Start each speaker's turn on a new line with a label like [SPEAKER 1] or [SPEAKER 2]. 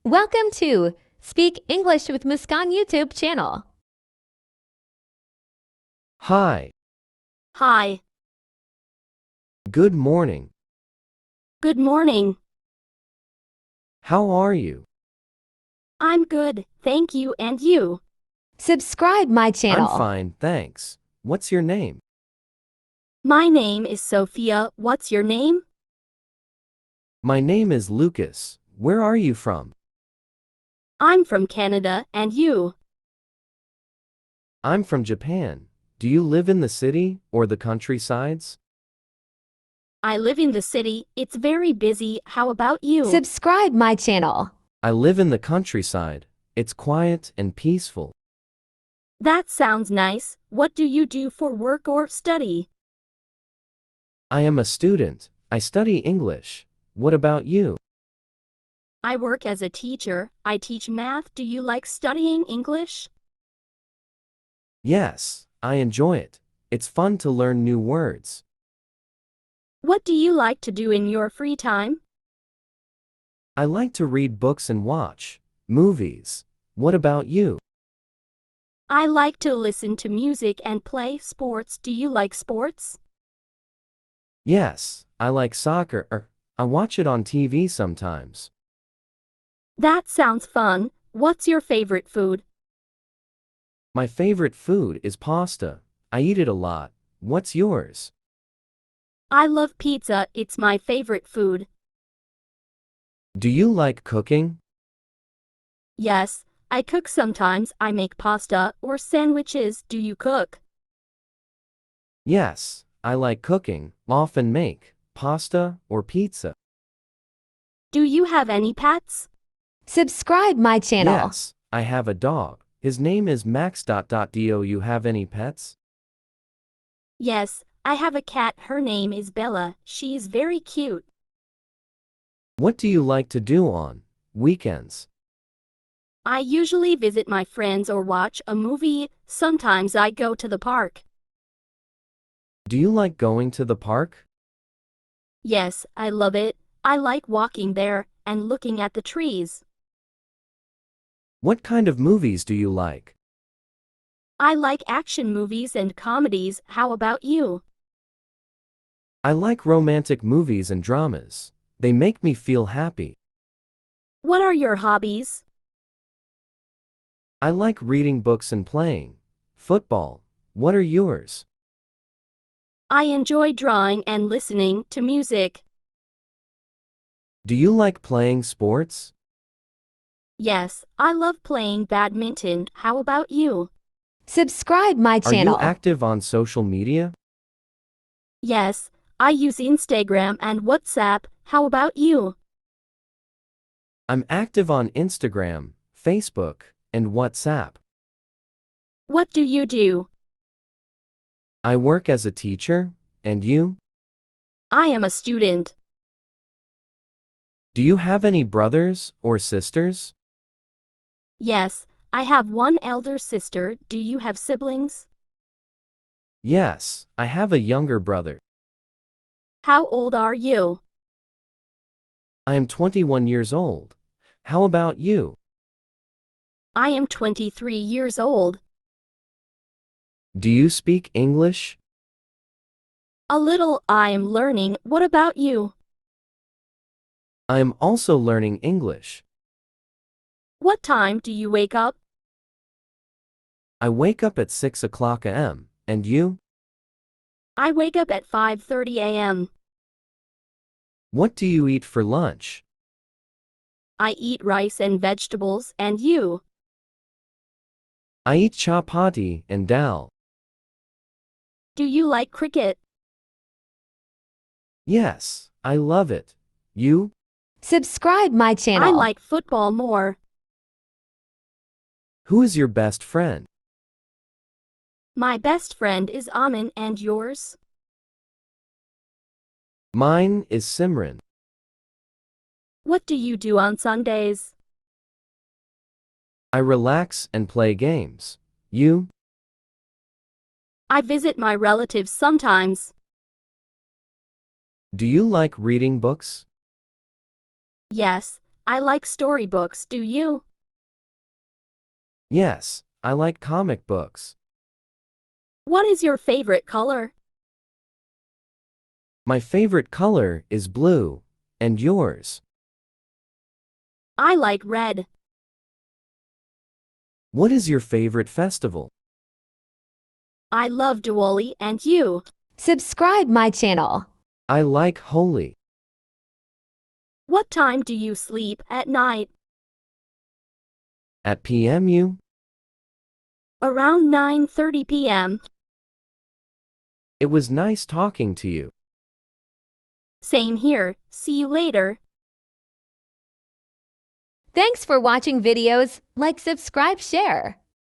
[SPEAKER 1] Welcome to Speak English with Muskan YouTube channel.
[SPEAKER 2] Hi,
[SPEAKER 3] Hi.
[SPEAKER 2] good morning.
[SPEAKER 3] Good morning.
[SPEAKER 2] How are you?
[SPEAKER 3] I'm good, thank you, and you?
[SPEAKER 1] Subscribe my
[SPEAKER 2] I'm
[SPEAKER 1] channel.
[SPEAKER 2] fine, thanks. What's your name?
[SPEAKER 3] My name is Sophia. What's your name?
[SPEAKER 2] My name is Lucas. Where are you from?
[SPEAKER 3] I'm from Canada, and you?
[SPEAKER 2] I'm from Japan. Do you live in the city or the countrysides?
[SPEAKER 3] I live in the city. It's very busy. How about you?
[SPEAKER 1] Subscribe my channel.
[SPEAKER 2] I live in the countryside. It's quiet and peaceful.
[SPEAKER 3] That sounds nice. What do you do for work or study?
[SPEAKER 2] I am a student. I study English. What about you?
[SPEAKER 3] I work as a teacher. I teach math. Do you like studying English?
[SPEAKER 2] Yes, I enjoy it. It's fun to learn new words.
[SPEAKER 3] What do you like to do in your free time?
[SPEAKER 2] I like to read books and watch movies. What about you?
[SPEAKER 3] I like to listen to music and play sports. Do you like sports?
[SPEAKER 2] Yes, I like soccer. I watch it on TV sometimes.
[SPEAKER 3] That sounds fun. What's your favorite food?
[SPEAKER 2] My favorite food is pasta. I eat it a lot. What's yours?
[SPEAKER 3] I love pizza. It's my favorite food.
[SPEAKER 2] Do you like cooking?
[SPEAKER 3] Yes, I cook sometimes. I make pasta or sandwiches. Do you cook?
[SPEAKER 2] Yes, I like cooking. Often make pasta or pizza.
[SPEAKER 3] Do you have any pets?
[SPEAKER 1] Subscribe my channel.
[SPEAKER 2] Yes, I have a dog. His name is Max. Do you have any pets?
[SPEAKER 3] Yes, I have a cat. Her name is Bella. She is very cute.
[SPEAKER 2] What do you like to do on weekends?
[SPEAKER 3] I usually visit my friends or watch a movie. Sometimes I go to the park.
[SPEAKER 2] Do you like going to the park?
[SPEAKER 3] Yes, I love it. I like walking there and looking at the trees.
[SPEAKER 2] What kind of movies do you like?
[SPEAKER 3] I like action movies and comedies. How about you?
[SPEAKER 2] I like romantic movies and dramas. They make me feel happy.
[SPEAKER 3] What are your hobbies?
[SPEAKER 2] I like reading books and playing football. What are yours?
[SPEAKER 3] I enjoy drawing and listening to music.
[SPEAKER 2] Do you like playing sports?
[SPEAKER 3] Yes, I love playing badminton. How about you?
[SPEAKER 1] Subscribe my
[SPEAKER 2] Are you
[SPEAKER 1] channel.
[SPEAKER 2] active on social media?
[SPEAKER 3] Yes, I use Instagram and WhatsApp. How about you?
[SPEAKER 2] I'm active on Instagram, Facebook, and WhatsApp.
[SPEAKER 3] What do you do?
[SPEAKER 2] I work as a teacher, and you?
[SPEAKER 3] I am a student.
[SPEAKER 2] Do you have any brothers or sisters?
[SPEAKER 3] Yes, I have one elder sister. Do you have siblings?
[SPEAKER 2] Yes, I have a younger brother.
[SPEAKER 3] How old are you?
[SPEAKER 2] I am 21 years old. How about you?
[SPEAKER 3] I am 23 years old.
[SPEAKER 2] Do you speak English?
[SPEAKER 3] A little. I am learning. What about you?
[SPEAKER 2] I am also learning English.
[SPEAKER 3] What time do you wake up?
[SPEAKER 2] I wake up at 6 o'clock a.m. And you?
[SPEAKER 3] I wake up at 5:30 a.m.
[SPEAKER 2] What do you eat for lunch?
[SPEAKER 3] I eat rice and vegetables. And you?
[SPEAKER 2] I eat chapati and dal.
[SPEAKER 3] Do you like cricket?
[SPEAKER 2] Yes, I love it. You?
[SPEAKER 1] Subscribe my channel.
[SPEAKER 3] I like football more.
[SPEAKER 2] Who is your best friend?
[SPEAKER 3] My best friend is Amin, and yours?
[SPEAKER 2] Mine is Simran.
[SPEAKER 3] What do you do on Sundays?
[SPEAKER 2] I relax and play games. You?
[SPEAKER 3] I visit my relatives sometimes.
[SPEAKER 2] Do you like reading books?
[SPEAKER 3] Yes, I like storybooks, do you?
[SPEAKER 2] Yes, I like comic books.
[SPEAKER 3] What is your favorite color?
[SPEAKER 2] My favorite color is blue. And yours?
[SPEAKER 3] I like red.
[SPEAKER 2] What is your favorite festival?
[SPEAKER 3] I love Diwali, and you?
[SPEAKER 1] Subscribe my channel.
[SPEAKER 2] I like Holi.
[SPEAKER 3] What time do you sleep at night?
[SPEAKER 2] At PMU?
[SPEAKER 3] Around 9:30 p.m.
[SPEAKER 2] It was nice talking to you.
[SPEAKER 3] Same here. See you later.
[SPEAKER 1] Thanks for watching videos. Like, subscribe, share.